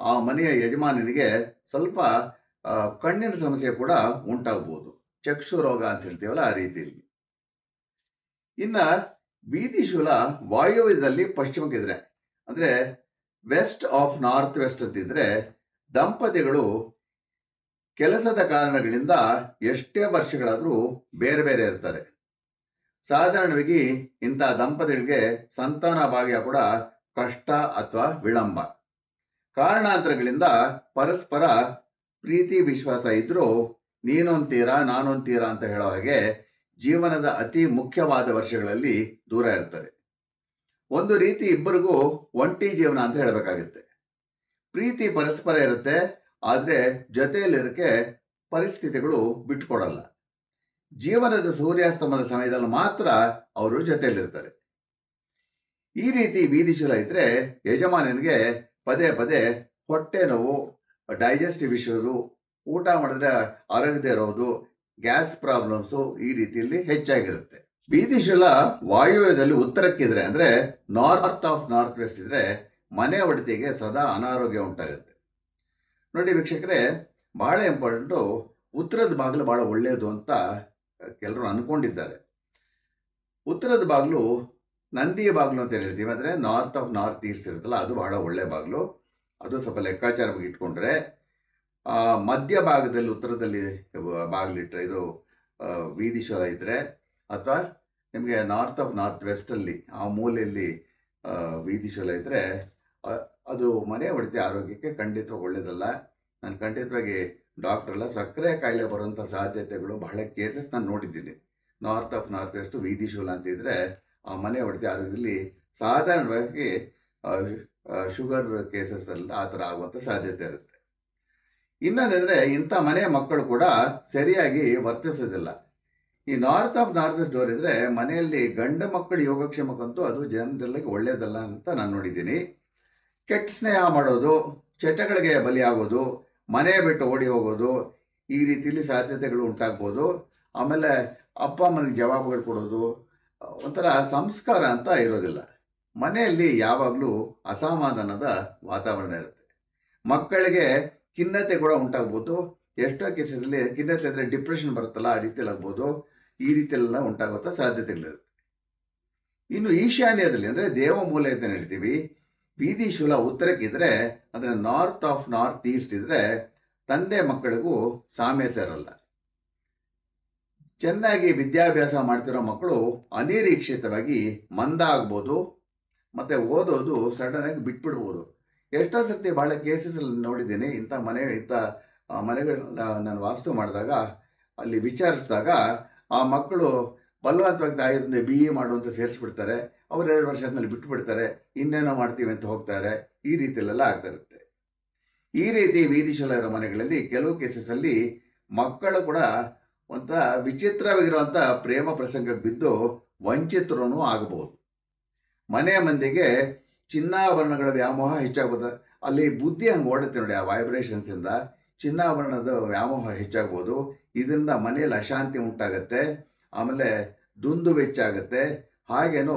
ಆ ಮನೆಯ ಯಜಮಾನನಿಗೆ ಸ್ವಲ್ಪ ಕಣ್ಣಿನ ಸಮಸ್ಯೆ ಕೂಡ ಉಂಟಾಗ್ಬೋದು, ಚಕ್ಷು ರೋಗ ಅಂತ ಹೇಳ್ತೀವಲ್ಲ ಆ ರೀತಿಯಲ್ಲಿ. ಇನ್ನು ಬೀದಿಶೂಲ ವಾಯುವ್ಯದಲ್ಲಿ ಪಶ್ಚಿಮಕ್ಕಿದ್ರೆ, ಅಂದರೆ ವೆಸ್ಟ್ ಆಫ್ ನಾರ್ತ್ ವೆಸ್ಟ್ ಅಂತಿದ್ರೆ, ದಂಪತಿಗಳು ಕೆಲಸದ ಕಾರಣಗಳಿಂದ ಎಷ್ಟೇ ವರ್ಷಗಳಾದರೂ ಬೇರೆ ಬೇರೆ ಇರ್ತಾರೆ. ಸಾಧಾರಣವಾಗಿ ಇಂಥ ದಂಪತಿಗಳಿಗೆ ಸಂತಾನ ಭಾಗ್ಯ ಕೂಡ ಕಷ್ಟ ಅಥವಾ ವಿಳಂಬ. ಕಾರಣಾಂತರಗಳಿಂದ ಪರಸ್ಪರ ಪ್ರೀತಿ ವಿಶ್ವಾಸ ಇದ್ರೂ ನೀನೊಂತೀರಾ ನಾನೊಂತೀರಾ ಅಂತ ಹೇಳೋ ಹಾಗೆ ಜೀವನದ ಅತಿ ಮುಖ್ಯವಾದ ವರ್ಷಗಳಲ್ಲಿ ದೂರ ಇರ್ತಾರೆ. ಒಂದು ರೀತಿ ಇಬ್ಬರಿಗೂ ಒಂಟಿ ಜೀವನ ಅಂತ ಹೇಳಬೇಕಾಗುತ್ತೆ. ಪ್ರೀತಿ ಪರಸ್ಪರ ಇರುತ್ತೆ, ಆದರೆ ಜೊತೆಯಲ್ಲಿರೋಕ್ಕೆ ಪರಿಸ್ಥಿತಿಗಳು ಬಿಟ್ಕೊಡಲ್ಲ. ಜೀವನದ ಸೂರ್ಯಾಸ್ತಮದ ಸಮಯದಲ್ಲಿ ಮಾತ್ರ ಅವರು ಜೊತೆಯಲ್ಲಿರ್ತಾರೆ. ಈ ರೀತಿ ಬೀದಿಶೂಲ ಇದ್ರೆ ಯಜಮಾನನಿಗೆ ಪದೇ ಪದೇ ಹೊಟ್ಟೆ ನೋವು, ಡೈಜೆಸ್ಟಿವ್ ಇಶ್ಯೂಸು, ಊಟ ಮಾಡಿದ್ರೆ ಅರಗದೆ ಇರೋದು, ಗ್ಯಾಸ್ ಪ್ರಾಬ್ಲಮ್ಸು ಈ ರೀತಿಯಲ್ಲಿ ಹೆಚ್ಚಾಗಿರುತ್ತೆ. ಬೀದಿಶೂಲ ವಾಯುವ್ಯದಲ್ಲಿ ಉತ್ತರಕ್ಕಿದ್ರೆ, ಅಂದರೆ ನಾರ್ತ್ ಆಫ್ ನಾರ್ತ್ ವೆಸ್ಟ್ ಇದ್ರೆ, ಮನೆ ಒಡತಿಗೆ ಸದಾ ಅನಾರೋಗ್ಯ ಉಂಟಾಗುತ್ತೆ. ನೋಡಿ ವೀಕ್ಷಕರೇ, ಬಹಳ ಇಂಪಾರ್ಟೆಂಟು, ಉತ್ತರದ ಬಾಗಿಲು ಬಹಳ ಒಳ್ಳೆಯದು ಅಂತ ಕೆಲವರು ಅಂದ್ಕೊಂಡಿದ್ದಾರೆ. ಉತ್ತರದ ಬಾಗಿಲು ನಂದಿಯ ಬಾಗಿಲು ಅಂತ ಹೇಳ್ತೀವಿ, ಅಂದರೆ ನಾರ್ತ್ ಆಫ್ ನಾರ್ತ್ ಈಸ್ಟ್ ಇರುತ್ತಲ್ಲ, ಅದು ಬಹಳ ಒಳ್ಳೆಯ ಬಾಗಿಲು. ಅದು ಸ್ವಲ್ಪ ಲೆಕ್ಕಾಚಾರವಾಗಿ ಇಟ್ಕೊಂಡ್ರೆ, ಮಧ್ಯ ಭಾಗದಲ್ಲಿ ಉತ್ತರದಲ್ಲಿ ಬಾಗಿಲಿಟ್ರೆ, ಇದು ವೀದಿಶೂಲ ಇದ್ದರೆ, ಅಥವಾ ನಿಮಗೆ ನಾರ್ತ್ ಆಫ್ ನಾರ್ತ್ ವೆಸ್ಟಲ್ಲಿ ಆ ಮೂಲೆಯಲ್ಲಿ ವೀದಿಶೂಲ ಇದ್ದರೆ, ಅದು ಮನೆ ಒಡತಿ ಆರೋಗ್ಯಕ್ಕೆ ಖಂಡಿತವಾಗಿ ಒಳ್ಳೆಯದಲ್ಲ. ನಾನು ಖಂಡಿತವಾಗಿ ಡಾಕ್ಟ್ರೆಲ್ಲ ಸಕ್ಕರೆ ಕಾಯಿಲೆ ಬರುವಂಥ ಸಾಧ್ಯತೆಗಳು ಬಹಳ ಕೇಸಸ್ ನಾನು ನೋಡಿದ್ದೀನಿ. ನಾರ್ತ್ ಆಫ್ ನಾರ್ತ್ ವೆಸ್ಟ್ ವೀದಿಶೂಲ ಅಂತಿದ್ರೆ ಆ ಮನೆ ಒಡತಿ ಆರೋಗ್ಯದಲ್ಲಿ ಸಾಧಾರಣವಾಗಿ ಶುಗರ್ ಕೇಸಸ್ಸಲ್ಲಿ ಆ ಥರ ಆಗುವಂಥ ಸಾಧ್ಯತೆ ಇರುತ್ತೆ. ಇನ್ನೊಂದಂದರೆ, ಇಂಥ ಮನೆಯ ಮಕ್ಕಳು ಕೂಡ ಸರಿಯಾಗಿ ವರ್ತಿಸೋದಿಲ್ಲ. ಈ north of north west door ಇದ್ದರೆ ಮನೆಯಲ್ಲಿ ಗಂಡ ಮಕ್ಕಳು ಯೋಗಕ್ಷೇಮಕ್ಕಂತೂ ಅದು ಜನರಲ್ಲಿಗೆ ಒಳ್ಳೆಯದಲ್ಲ ಅಂತ ನಾನು ನೋಡಿದ್ದೀನಿ. ಕೆಟ್ಟ ಸ್ನೇಹ ಮಾಡೋದು, ಚಟಗಳಿಗೆ ಬಲಿಯಾಗೋದು, ಮನೆ ಬಿಟ್ಟು ಓಡಿ ಹೋಗೋದು, ಈ ರೀತಿಯಲ್ಲಿ ಸಾಧ್ಯತೆಗಳು ಉಂಟಾಗ್ಬೋದು. ಆಮೇಲೆ ಅಪ್ಪ ಅಮ್ಮನಿಗೆ ಜವಾಬ್ದಾರಿ ಕೊಡೋದು, ಒಂಥರ ಸಂಸ್ಕಾರ ಅಂತ ಇರೋದಿಲ್ಲ. ಮನೆಯಲ್ಲಿ ಯಾವಾಗಲೂ ಅಸಮಾಧಾನದ ವಾತಾವರಣ ಇರುತ್ತೆ. ಮಕ್ಕಳಿಗೆ ಖಿನ್ನತೆ ಕೂಡ ಉಂಟಾಗ್ಬೋದು. ಎಷ್ಟೋ ಕೇಸಲ್ಲಿ ಖಿನ್ನತೆ ಅಂದರೆ ಡಿಪ್ರೆಷನ್ ಬರುತ್ತಲ್ಲ, ಆ ರೀತಿಯಲ್ಲಿ ಆಗ್ಬೋದು. ಈ ರೀತಿಯೆಲ್ಲ ಉಂಟಾಗುವಂಥ ಸಾಧ್ಯತೆಗಳಿರುತ್ತೆ. ಇನ್ನು ಈಶಾನ್ಯದಲ್ಲಿ, ಅಂದರೆ ದೇವಮೂಲೆ ಅಂತ ಹೇಳ್ತೀವಿ, ಬೀದಿಶೂಲ ಉತ್ತರಕ್ಕಿದ್ರೆ, ಅಂದರೆ ನಾರ್ತ್ ಆಫ್ ನಾರ್ತ್ ಈಸ್ಟ್ ಇದ್ರೆ, ತಂದೆ ಮಕ್ಕಳಿಗೂ ಸಾಮ್ಯತೆ ಇರಲ್ಲ. ಚೆನ್ನಾಗಿ ವಿದ್ಯಾಭ್ಯಾಸ ಮಾಡ್ತಿರೋ ಮಕ್ಕಳು ಅನಿರೀಕ್ಷಿತವಾಗಿ ಮಂದ ಆಗ್ಬೋದು, ಮತ್ತು ಓದೋದು ಸಡನ್ನಾಗಿ ಬಿಟ್ಬಿಡ್ಬೋದು. ಎಷ್ಟೋ ಸರ್ತಿ ಭಾಳ ಕೇಸಸಲ್ಲಿ ನೋಡಿದ್ದೀನಿ. ಇಂಥ ಮನೆಗಳನ್ನ ನಾನು ವಾಸ್ತು ಮಾಡಿದಾಗ, ಅಲ್ಲಿ ವಿಚಾರಿಸಿದಾಗ, ಆ ಮಕ್ಕಳು ಬಲವಂತವಾಗಿ ತಾಯಿಯಿಂದ BA ಮಾಡುವಂತ ಸೇರಿಸ್ಬಿಡ್ತಾರೆ. ಅವ್ರು 2 ವರ್ಷ ಆದ್ಮೇಲೆ ಬಿಟ್ಟು ಬಿಡ್ತಾರೆ, ಇನ್ನೇನೋ ಮಾಡ್ತೀವಿ ಅಂತ ಹೋಗ್ತಾರೆ. ಈ ರೀತಿಯಲ್ಲೆಲ್ಲ ಆಗ್ತಾ ಇರುತ್ತೆ. ಈ ರೀತಿ ವೀದಿಶೂಲ ಇರೋ ಮನೆಗಳಲ್ಲಿ ಕೆಲವು ಕೇಸಸ್ಸಲ್ಲಿ ಮಕ್ಕಳು ಕೂಡ ಒಂಥರ ವಿಚಿತ್ರವಾಗಿರುವಂಥ ಪ್ರೇಮ ಪ್ರಸಂಗಕ್ಕೆ ಬಿದ್ದು ವಂಚಿತರೂ ಆಗಬಹುದು. ಮನೆ ಮಂದಿಗೆ ಚಿನ್ನಾಭರಣಗಳ ವ್ಯಾಮೋಹ ಹೆಚ್ಚಾಗ್ಬೋದು. ಅಲ್ಲಿ ಬುದ್ಧಿ ಹಂಗೆ ಓಡುತ್ತೆ ನೋಡಿ, ಆ ವೈಬ್ರೇಷನ್ಸಿಂದ ಚಿನ್ನಾಭರಣದ ವ್ಯಾಮೋಹ ಹೆಚ್ಚಾಗ್ಬೋದು. ಇದರಿಂದ ಮನೆಯಲ್ಲಿ ಅಶಾಂತಿ ಉಂಟಾಗತ್ತೆ. ಆಮೇಲೆ ದುಂದು ವೆಚ್ಚಾಗತ್ತೆ. ಹಾಗೇನು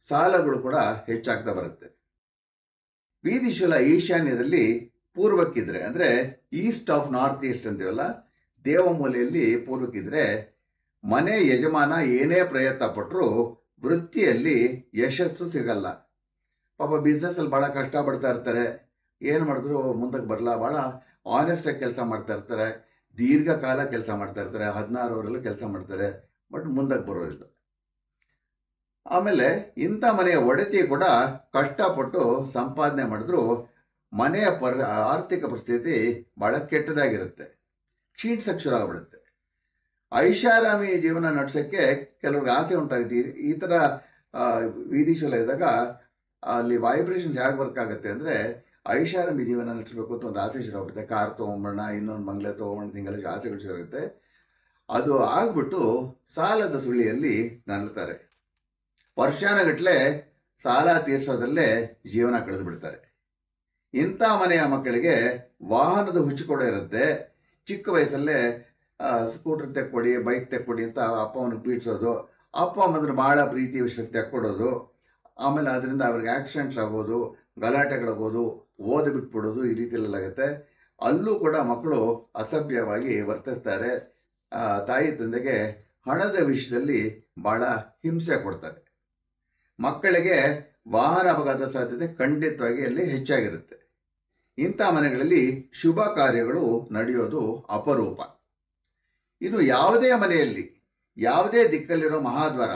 ಸಾಲಗಳು ಕೂಡ ಹೆಚ್ಚಾಗ್ತಾ ಬರುತ್ತೆ. ಬೀದಿ ಶೂಲ ಈಶಾನ್ಯದಲ್ಲಿ ಪೂರ್ವಕ್ಕಿದ್ರೆ, ಅಂದರೆ ಈಸ್ಟ್ ಆಫ್ ನಾರ್ತ್ ಈಸ್ಟ್ ಅಂತೀವಲ್ಲ, ದೇವಮೂಲೆಯಲ್ಲಿ ಪೂರ್ವಕ್ಕಿದ್ರೆ ಮನೆ ಯಜಮಾನ ಏನೇ ಪ್ರಯತ್ನ ಪಟ್ಟರೂ ವೃತ್ತಿಯಲ್ಲಿ ಯಶಸ್ಸು ಸಿಗಲ್ಲ. ಪಾಪ ಬಿಸ್ನೆಸ್ಸಲ್ಲಿ ಭಾಳ ಕಷ್ಟಪಡ್ತಾ ಇರ್ತಾರೆ, ಏನು ಮಾಡಿದ್ರು ಮುಂದಕ್ಕೆ ಬರಲ್ಲ. ಭಾಳ ಆನೆಸ್ಟಾಗಿ ಕೆಲಸ ಮಾಡ್ತಾ ಇರ್ತಾರೆ, ದೀರ್ಘಕಾಲ ಕೆಲಸ ಮಾಡ್ತಾ ಇರ್ತಾರೆ, 16 ಅವರೆಲ್ಲ ಕೆಲಸ ಮಾಡ್ತಾರೆ, ಬಟ್ ಮುಂದಕ್ಕೆ ಬರೋದಿಲ್ಲ. ಆಮೇಲೆ ಇಂಥ ಮನೆಯ ಒಡತಿ ಕೂಡ ಕಷ್ಟಪಟ್ಟು ಸಂಪಾದನೆ ಮಾಡಿದ್ರು ಮನೆಯ ಆರ್ಥಿಕ ಪರಿಸ್ಥಿತಿ ಭಾಳ ಕೆಟ್ಟದಾಗಿರುತ್ತೆ, ಕ್ಷೀಣಿಸಕ್ಕೆ ಶುರು ಆಗ್ಬಿಡುತ್ತೆ. ಐಷಾರಾಮಿ ಜೀವನ ನಡೆಸೋಕ್ಕೆ ಕೆಲವ್ರಿಗೆ ಆಸೆ ಉಂಟಾಗುತ್ತೆ. ಈ ಥರ ಬೀದಿ ಶೂಲ ಇದ್ದಾಗ ಅಲ್ಲಿ ವೈಬ್ರೇಷನ್ಸ್ ಹೇಗೆ ವರ್ಕ್ ಆಗುತ್ತೆ ಅಂದರೆ, ಐಷಾರಾಮಿ ಜೀವನ ನಡೆಸಬೇಕು ಅಂತ ಒಂದು ಆಸೆ ಶುರು ಆಗ್ಬಿಡುತ್ತೆ. ಕಾರ್ ತೊಗೊಂಬರೋಣ, ಇನ್ನೊಂದು ಬಂಗ್ಲೆ ತೊಗೊಂಬರೋಣ, ಹಿಂಗೆಲ್ಲ ಆಸೆಗಳು ಶುರು ಆಗುತ್ತೆ. ಅದು ಆಗ್ಬಿಟ್ಟು ಸಾಲದ ಸುಳಿಯಲ್ಲಿ ನರಳುತ್ತಾರೆ. ವರ್ಷಾನುಗಟ್ಟಲೆ ಸಾಲ ತೀರಿಸೋದಲ್ಲೇ ಜೀವನ ಕಳೆದು ಬಿಡ್ತಾರೆ. ಇಂಥ ಮನೆಯ ಮಕ್ಕಳಿಗೆ ವಾಹನದ ಹುಚ್ಚು ಕೂಡ ಇರುತ್ತೆ. ಚಿಕ್ಕ ವಯಸ್ಸಲ್ಲೇ ಸ್ಕೂಟರ್ ತೆಕ್ಕೊಡಿ, ಬೈಕ್ ತೆಕ್ಕೊಡಿ ಅಂತ ಅಪ್ಪ ಅವನಿಗೆ ಪೀಡಿಸೋದು, ಅಪ್ಪ ಅಮ್ಮಂದ್ರೆ ಭಾಳ ಪ್ರೀತಿ ವಿಷಯ ತೆಕ್ಕೊಡೋದು. ಆಮೇಲೆ ಅದರಿಂದ ಅವ್ರಿಗೆ ಆಕ್ಸಿಡೆಂಟ್ಸ್ ಆಗೋದು, ಗಲಾಟೆಗಳಾಗೋದು, ಓದಿ ಬಿಟ್ಬಿಡೋದು, ಈ ರೀತಿಯಲ್ಲಾಗುತ್ತೆ. ಅಲ್ಲೂ ಕೂಡ ಮಕ್ಕಳು ಅಸಭ್ಯವಾಗಿ ವರ್ತಿಸ್ತಾರೆ. ತಾಯಿ ತಂದೆಗೆ ಹಣದ ವಿಷಯದಲ್ಲಿ ಭಾಳ ಹಿಂಸೆ ಕೊಡ್ತಾರೆ. ಮಕ್ಕಳಿಗೆ ವಾಹನ ಅಪಘಾತ ಸಾಧ್ಯತೆ ಖಂಡಿತವಾಗಿ ಅಲ್ಲಿ ಹೆಚ್ಚಾಗಿರುತ್ತೆ. ಇಂಥ ಮನೆಗಳಲ್ಲಿ ಶುಭ ಕಾರ್ಯಗಳು ನಡೆಯೋದು ಅಪರೂಪ. ಇನ್ನು ಯಾವುದೇ ಮನೆಯಲ್ಲಿ ಯಾವುದೇ ದಿಕ್ಕಲ್ಲಿರೋ ಮಹಾದ್ವಾರ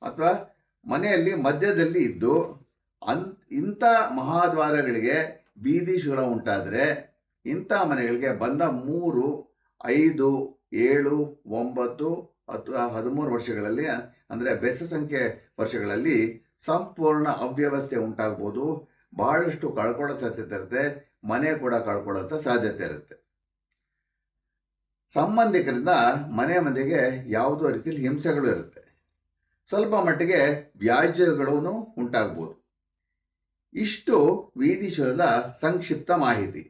ಅಥವಾ ಮನೆಯಲ್ಲಿ ಮಧ್ಯದಲ್ಲಿ ಇದ್ದು ಇಂಥ ಮಹಾದ್ವಾರಗಳಿಗೆ ಬೀದಿ ಶೂಲ ಉಂಟಾದರೆ ಇಂಥ ಮನೆಗಳಿಗೆ ಬಂದ 3, 5, 7, 9 ಅಥವಾ 13 ವರ್ಷಗಳಲ್ಲಿ, ಅಂದರೆ ಬೆಸ ಸಂಖ್ಯೆ ವರ್ಷಗಳಲ್ಲಿ ಸಂಪೂರ್ಣ ಅವ್ಯವಸ್ಥೆ ಉಂಟಾಗ್ಬೋದು. ಬಹಳಷ್ಟು ಕಳ್ಕೊಳ್ಳೋ ಸಾಧ್ಯತೆ ಇರುತ್ತೆ, ಮನೆ ಕೂಡ ಕಳ್ಕೊಳ್ಳೋಂಥ ಸಾಧ್ಯತೆ ಇರುತ್ತೆ. ಸಂಬಂಧಿಕರಿಂದ ಮನೆ ಮಂದಿಗೆ ಯಾವುದೋ ರೀತಿಯಲ್ಲಿ ಹಿಂಸೆಗಳು ಇರುತ್ತೆ. ಸ್ವಲ್ಪ ಮಟ್ಟಿಗೆ ವ್ಯಾಜ್ಯಗಳೂ ಉಂಟಾಗ್ಬೋದು. ಇಷ್ಟು ಬೀದಿ ಶೂಲದ ಸಂಕ್ಷಿಪ್ತ ಮಾಹಿತಿ.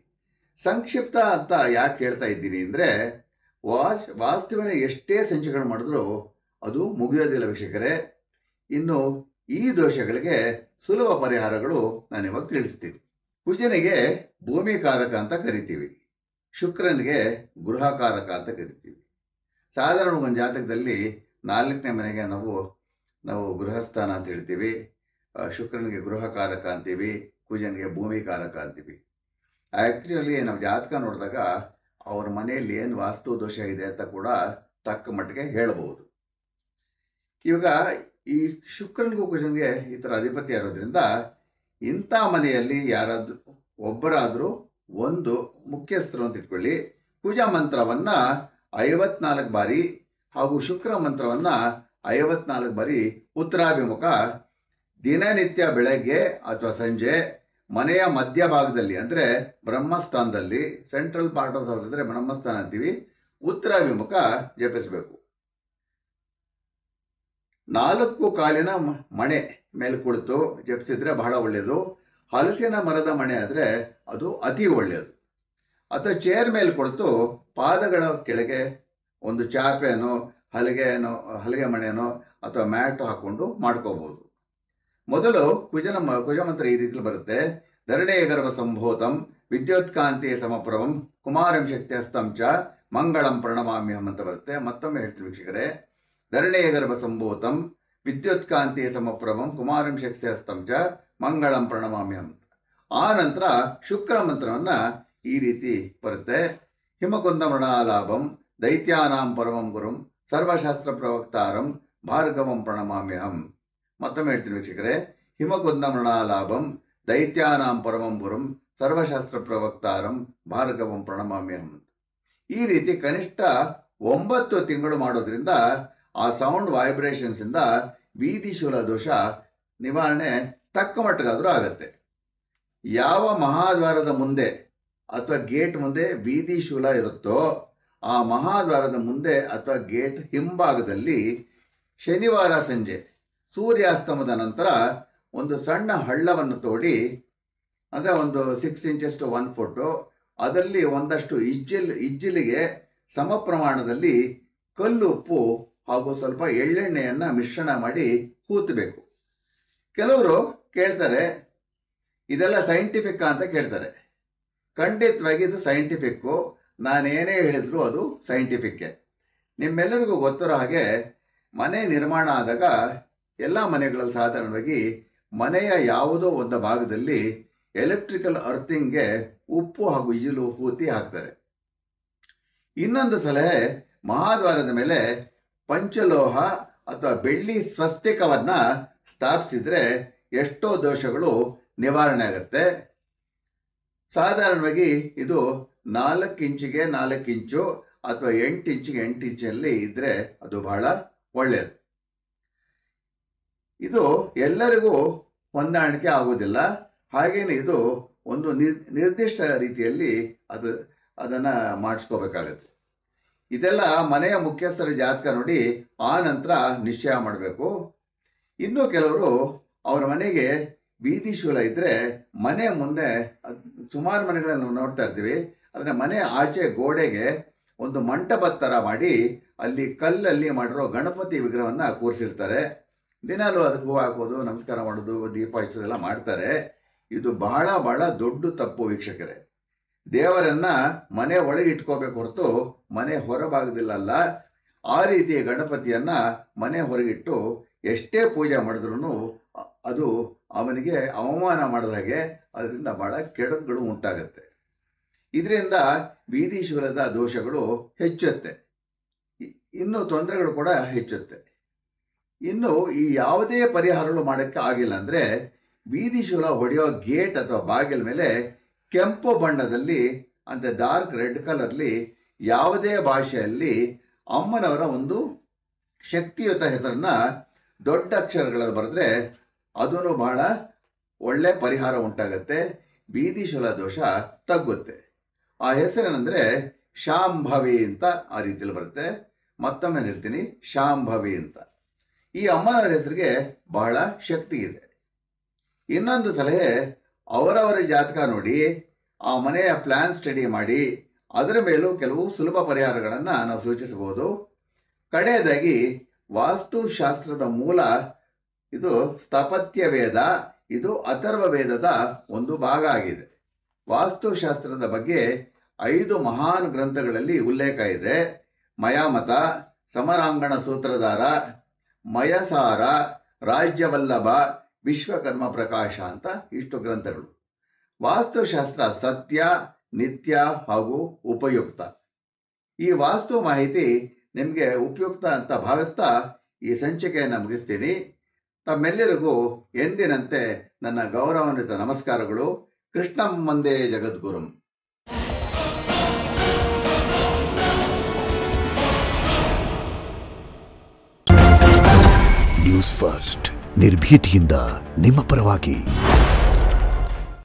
ಸಂಕ್ಷಿಪ್ತ ಅಂತ ಯಾಕೆ ಹೇಳ್ತಾ ಇದ್ದೀನಿ ಅಂದರೆ, ವಾಸ್ತವನ ಎಷ್ಟೇ ಸಂಚೆಗಳು ಮಾಡಿದ್ರೂ ಅದು ಮುಗಿಯೋದಿಲ್ಲ ವೀಕ್ಷಕರೇ. ಇನ್ನು ಈ ದೋಷಗಳಿಗೆ ಸುಲಭ ಪರಿಹಾರಗಳು ನಾನು ಇವಾಗ ತಿಳಿಸ್ತೀನಿ. ಕುಜನಿಗೆ ಭೂಮಿಕಾರಕ ಅಂತ ಕರಿತೀವಿ, ಶುಕ್ರನಿಗೆ ಗೃಹಕಾರಕ ಅಂತ ಕರಿತೀವಿ. ಸಾಧಾರಣ ಒಂದು ಜಾತಕದಲ್ಲಿ 4ನೇ ಮನೆಗೆ ನಾವು ಗೃಹಸ್ಥಾನ ಅಂತ ಹೇಳ್ತೀವಿ, ಶುಕ್ರನಿಗೆ ಗೃಹಕಾರಕ ಅಂತೀವಿ, ಕುಜನಿಗೆ ಭೂಮಿಕಾರಕ ಅಂತೀವಿ. ಆ್ಯಕ್ಚುಲಿ ನಾವು ಜಾತಕ ನೋಡಿದಾಗ ಅವ್ರ ಮನೆಯಲ್ಲಿ ಏನು ವಾಸ್ತು ದೋಷ ಇದೆ ಅಂತ ಕೂಡ ತಕ್ಕ ಮಟ್ಟಿಗೆ ಹೇಳ್ಬೋದು. ಇವಾಗ ಈ ಶುಕ್ರನಿಗೂ ಕುಜನಿಗೆ ಈ ಥರ ಅಧಿಪತಿ ಇರೋದ್ರಿಂದ ಇಂಥ ಮನೆಯಲ್ಲಿ ಯಾರಾದರೂ ಒಬ್ಬರಾದರೂ ಒಂದು ಮುಖ್ಯಸ್ಥರು ಅಂತ ಇಟ್ಕೊಳ್ಳಿ, ಕುಜ ಮಂತ್ರವನ್ನು 54 ಬಾರಿ ಹಾಗೂ ಶುಕ್ರ ಮಂತ್ರವನ್ನು 54 ಬಾರಿ ಉತ್ತರಾಭಿಮುಖ ದಿನನಿತ್ಯ ಬೆಳಗ್ಗೆ ಅಥವಾ ಸಂಜೆ ಮನೆಯ ಮಧ್ಯಭಾಗದಲ್ಲಿ, ಅಂದರೆ ಬ್ರಹ್ಮಸ್ಥಾನದಲ್ಲಿ, ಸೆಂಟ್ರಲ್ ಪಾರ್ಟ್ ಆಫ್ ಹೌಸ್ ಅಂದರೆ ಬ್ರಹ್ಮಸ್ಥಾನ ಅಂತೀವಿ, ಉತ್ತರಾಭಿಮುಖ ಜಪಿಸಬೇಕು. 4 ಕಾಲಿನ ಮಣೆ ಮೇಲೆ ಕುಳಿತು ಜಪಿಸಿದ್ರೆ ಬಹಳ ಒಳ್ಳೆಯದು. ಹಲಸಿನ ಮರದ ಮಣೆ ಆದರೆ ಅದು ಅತಿ ಒಳ್ಳೆಯದು. ಅಥವಾ ಚೇರ್ ಮೇಲೆ ಕುಳಿತು ಪಾದಗಳ ಕೆಳಗೆ ಒಂದು ಚಾಪೆನೋ ಹಲಗೆ ಮಣೆನೋ ಅಥವಾ ಮ್ಯಾಟ್ ಹಾಕ್ಕೊಂಡು ಮಾಡ್ಕೋಬಹುದು. ಮೊದಲು ಕುಜಮಂತ್ರ ಈ ರೀತಿಯಲ್ಲಿ ಬರುತ್ತೆ. ಧರಣೇ ಗರ್ಭ ಸಂಭೂತಂ ವಿದ್ಯುತ್ಕಾಂತಿ ಸಮಪ್ರಭಂ ಕುಮಾರಂ ಶಕ್ತಿ ಹಸ್ತಂ ಚ ಮಂಗಳಂ ಪ್ರಣಮಾಮ್ಯಹಂ ಅಂತ ಬರುತ್ತೆ. ಮತ್ತೊಮ್ಮೆ ಹೇಳ್ತೀನಿ ವೀಕ್ಷಕರೇ, ಧರಣೇ ಗರ್ಭ ಸಂಭೂತಂ ವಿದ್ಯುತ್ಕಾಂತಿ ಸಮಪ್ರಭಂ ಕುಮಾರಂ ಶಕ್ತಿ ಹಸ್ತಂ ಚ ಮಂಗಳಂ ಪ್ರಣಮಾಮ್ಯಹಂ. ಆ ನಂತರ ಶುಕ್ರ ಮಂತ್ರವನ್ನು ಈ ರೀತಿ ಬರುತ್ತೆ. ಹಿಮಕುಂದ ಮೃಣಾಲಾಭಂ ದೈತ್ಯಾನಾಂ ಪರಮಂ ಗುರುಂ ಸರ್ವಶಾಸ್ತ್ರ ಪ್ರವಕ್ತಾರಂ ಭಾರ್ಗವಂ ಪ್ರಣಮಾಮ್ಯಹಂ. ಮತ್ತೊಮ್ಮೆ ಹೇಳ್ತೀನಿ ವೀಕ್ಷಕರೇ, ಹಿಮಕುಂದ ಮೃಣಾಲಾಭಂ ದೈತ್ಯಾನಾಂ ಪರಮಂ ಗುರುಂ ಸರ್ವಶಾಸ್ತ್ರ ಪ್ರವಕ್ತಾರಂ ಭಾರ್ಗವಂ ಪ್ರಣಮಾಮ್ಯಹಂ. ಈ ರೀತಿ ಕನಿಷ್ಠ 9 ತಿಂಗಳು ಮಾಡೋದ್ರಿಂದ ಆ ಸೌಂಡ್ ವೈಬ್ರೇಷನ್ಸಿಂದ ಬೀದಿ ಶೂಲ ದೋಷ ನಿವಾರಣೆ ತಕ್ಕ ಮಟ್ಟಿಗಾದರೂ ಆಗತ್ತೆ. ಯಾವ ಮಹಾದ್ವಾರದ ಮುಂದೆ ಅಥವಾ ಗೇಟ್ ಮುಂದೆ ಬೀದಿ ಶೂಲ ಇರುತ್ತೋ ಆ ಮಹಾದ್ವಾರದ ಮುಂದೆ ಅಥವಾ ಗೇಟ್ ಹಿಂಭಾಗದಲ್ಲಿ ಶನಿವಾರ ಸಂಜೆ ಸೂರ್ಯಾಸ್ತಮದ ನಂತರ ಒಂದು ಸಣ್ಣ ಹಳ್ಳವನ್ನು ತೋಡಿ, ಅಂದರೆ ಒಂದು 6 ಇಂಚಸ್ ಟು 1 ಫುಟ್ಟು, ಅದರಲ್ಲಿ ಒಂದಷ್ಟು ಇಜ್ಜಿಲಿಗೆ ಸಮ ಪ್ರಮಾಣದಲ್ಲಿ ಕಲ್ಲುಪ್ಪು ಹಾಗೂ ಸ್ವಲ್ಪ ಎಳ್ಳೆಣ್ಣೆಯನ್ನು ಮಿಶ್ರಣ ಮಾಡಿ ಹೂತಬೇಕು. ಕೆಲವರು ಕೇಳ್ತಾರೆ, ಇದೆಲ್ಲ ಸೈಂಟಿಫಿಕ್ ಅಂತ ಕೇಳ್ತಾರೆ. ಖಂಡಿತವಾಗಿ ಇದು ಸೈಂಟಿಫಿಕ್ಕು. ನಾನೇನೇ ಹೇಳಿದ್ರು ಅದು ಸೈಂಟಿಫಿಕ್ಕೆ. ನಿಮ್ಮೆಲ್ಲರಿಗೂ ಗೊತ್ತಿರೋ ಹಾಗೆ ಮನೆ ನಿರ್ಮಾಣ ಆದಾಗ ಎಲ್ಲ ಮನೆಗಳಲ್ಲಿ ಸಾಧಾರಣವಾಗಿ ಮನೆಯ ಯಾವುದೋ ಒಂದು ಭಾಗದಲ್ಲಿ ಎಲೆಕ್ಟ್ರಿಕಲ್ ಅರ್ಥಿಂಗ್ಗೆ ಉಪ್ಪು ಹಾಗೂ ಇಜಿಲು ಹೂತಿ ಹಾಕ್ತಾರೆ. ಇನ್ನೊಂದು ಸಲಹೆ, ಮಹಾದ್ವಾರದ ಮೇಲೆ ಪಂಚಲೋಹ ಅಥವಾ ಬೆಳ್ಳಿ ಸ್ವಸ್ತಿಕವನ್ನು ಸ್ಥಾಪಿಸಿದರೆ ಎಷ್ಟೋ ದೋಷಗಳು ನಿವಾರಣೆ ಆಗುತ್ತೆ. ಸಾಧಾರಣವಾಗಿ ಇದು 4 ಇಂಚಿಗೆ 4 ಇಂಚು ಅಥವಾ 8 ಇಂಚಿಗೆ 8 ಇಂಚಲ್ಲಿ ಇದ್ದರೆ ಅದು ಬಹಳ ಒಳ್ಳೆಯದು. ಇದು ಎಲ್ಲರಿಗೂ ಹೊಂದಾಣಿಕೆ ಆಗೋದಿಲ್ಲ. ಹಾಗೇನೆ ಇದು ಒಂದು ನಿರ್ದಿಷ್ಟ ರೀತಿಯಲ್ಲಿ ಅದನ್ನು ಮಾಡಿಸ್ಕೋಬೇಕಾಗತ್ತೆ. ಇದೆಲ್ಲ ಮನೆಯ ಮುಖ್ಯಸ್ಥರ ಜಾತಕ ನೋಡಿ ಆ ನಂತರ ನಿಶ್ಚಯ ಮಾಡಬೇಕು. ಇನ್ನೂ ಕೆಲವರು ಅವರ ಮನೆಗೆ ಬೀದಿ ಶೂಲ ಇದ್ದರೆ ಮನೆ ಮುಂದೆ, ಸುಮಾರು ಮನೆಗಳನ್ನು ನಾವು ನೋಡ್ತಾ ಇರ್ತೀವಿ, ಅಂದರೆ ಮನೆ ಆಚೆ ಗೋಡೆಗೆ ಒಂದು ಮಂಟಪದ ಥರ ಮಾಡಿ ಅಲ್ಲಿ ಕಲ್ಲಲ್ಲಿ ಮಾಡಿರೋ ಗಣಪತಿ ವಿಗ್ರಹವನ್ನು ಕೂರಿಸಿರ್ತಾರೆ. ದಿನಾಲೂ ಅದಕ್ಕೆ ಹೂವು ಹಾಕೋದು, ನಮಸ್ಕಾರ ಮಾಡೋದು, ದೀಪ ಹಚ್ಚೋದೆಲ್ಲ ಮಾಡ್ತಾರೆ. ಇದು ಬಹಳ ಬಹಳ ದೊಡ್ಡ ತಪ್ಪು ವೀಕ್ಷಕರೇ. ದೇವರನ್ನು ಮನೆ ಒಳಗೆ ಇಟ್ಕೋಬೇಕು ಹೊರತು ಮನೆ ಹೊರಭಾಗದಲ್ಲ. ಆ ರೀತಿಯ ಗಣಪತಿಯನ್ನು ಮನೆ ಹೊರಗಿಟ್ಟು ಎಷ್ಟೇ ಪೂಜೆ ಮಾಡಿದ್ರೂ ಅದು ಅವನಿಗೆ ಅವಮಾನ ಮಾಡಿದ ಹಾಗೆ, ಅದರಿಂದ ಬಹಳ ಕೆಡುಕುಗಳು ಉಂಟಾಗುತ್ತೆ. ಇದರಿಂದ ಬೀದಿ ಶೂಲದ ದೋಷಗಳು ಹೆಚ್ಚುತ್ತೆ, ಇನ್ನು ತೊಂದರೆಗಳು ಕೂಡ ಹೆಚ್ಚುತ್ತೆ. ಇನ್ನು ಈ ಯಾವುದೇ ಪರಿಹಾರಗಳು ಮಾಡೋಕ್ಕೆ ಆಗಿಲ್ಲ ಅಂದರೆ ಬೀದಿ ಶೂಲ ಹೊಡೆಯೋ ಗೇಟ್ ಅಥವಾ ಬಾಗಿಲ ಮೇಲೆ ಕೆಂಪು ಬಣ್ಣದಲ್ಲಿ, ಅಂದರೆ ಡಾರ್ಕ್ ರೆಡ್ ಕಲರ್ಲಿ ಯಾವುದೇ ಭಾಷೆಯಲ್ಲಿ ಅಮ್ಮನವರ ಒಂದು ಶಕ್ತಿಯುತ ಹೆಸರನ್ನು ದೊಡ್ಡ ಅಕ್ಷರಗಳಲ್ಲಿ ಬರೆದ್ರೆ ಅದೂ ಬಹಳ ಒಳ್ಳೆ ಪರಿಹಾರ ಉಂಟಾಗತ್ತೆ. ಬೀದಿ ಶೂಲ ದೋಷ ತಗ್ಗುತ್ತೆ. ಆ ಹೆಸರೇನೆಂದರೆ ಶಾಂಭವಿ ಅಂತ ಆ ರೀತಿಯಲ್ಲಿ ಬರುತ್ತೆ. ಮತ್ತೊಮ್ಮೆ ಹೇಳ್ತೀನಿ, ಶಾಂಭವಿ ಅಂತ. ಈ ಅಮ್ಮನವರ ಹೆಸರಿಗೆ ಬಹಳ ಶಕ್ತಿ ಇದೆ. ಇನ್ನೊಂದು ಸಲಹೆ, ಅವರವರ ಜಾತಕ ನೋಡಿ ಆ ಮನೆಯ ಪ್ಲ್ಯಾನ್ ಸ್ಟಡಿ ಮಾಡಿ ಅದರ ಮೇಲೂ ಕೆಲವು ಸುಲಭ ಪರಿಹಾರಗಳನ್ನು ನಾವು ಸೂಚಿಸಬಹುದು. ಕಡೆಯದಾಗಿ ವಾಸ್ತುಶಾಸ್ತ್ರದ ಮೂಲ ಇದು ಸ್ಥಪತ್ಯ ವೇದ, ಇದು ಅಥರ್ವ ವೇದದ ಒಂದು ಭಾಗ ಆಗಿದೆ. ವಾಸ್ತುಶಾಸ್ತ್ರದ ಬಗ್ಗೆ 5 ಮಹಾನ್ ಗ್ರಂಥಗಳಲ್ಲಿ ಉಲ್ಲೇಖ ಇದೆ. ಮಯಾಮತ, ಸಮರಾಂಗಣ ಸೂತ್ರಧಾರ, ಮಯಸಾರ, ರಾಜ್ಯವಲ್ಲಭ, ವಿಶ್ವಕರ್ಮ ಪ್ರಕಾಶ ಅಂತ ಇಷ್ಟು ಗ್ರಂಥಗಳು. ವಾಸ್ತುಶಾಸ್ತ್ರ ಸತ್ಯ, ನಿತ್ಯ ಹಾಗೂ ಉಪಯುಕ್ತ. ಈ ವಾಸ್ತು ಮಾಹಿತಿ ನಿಮಗೆ ಉಪಯುಕ್ತ ಅಂತ ಭಾವಿಸ್ತಾ ಈ ಸಂಚಿಕೆಯನ್ನು ಮುಗಿಸ್ತೀನಿ. ತಮ್ಮೆಲ್ಲರಿಗೂ ಎಂದಿನಂತೆ ನನ್ನ ಗೌರವಾನ್ವಿತ ನಮಸ್ಕಾರಗಳು. ಕೃಷ್ಣಂ ವಂದೇ ಜಗದ್ಗುರುಂ. ನ್ಯೂಸ್ ಫಸ್ಟ್, ನಿರ್ಭೀತಿಯಿಂದ ನಿಮ್ಮ ಪರವಾಗಿ.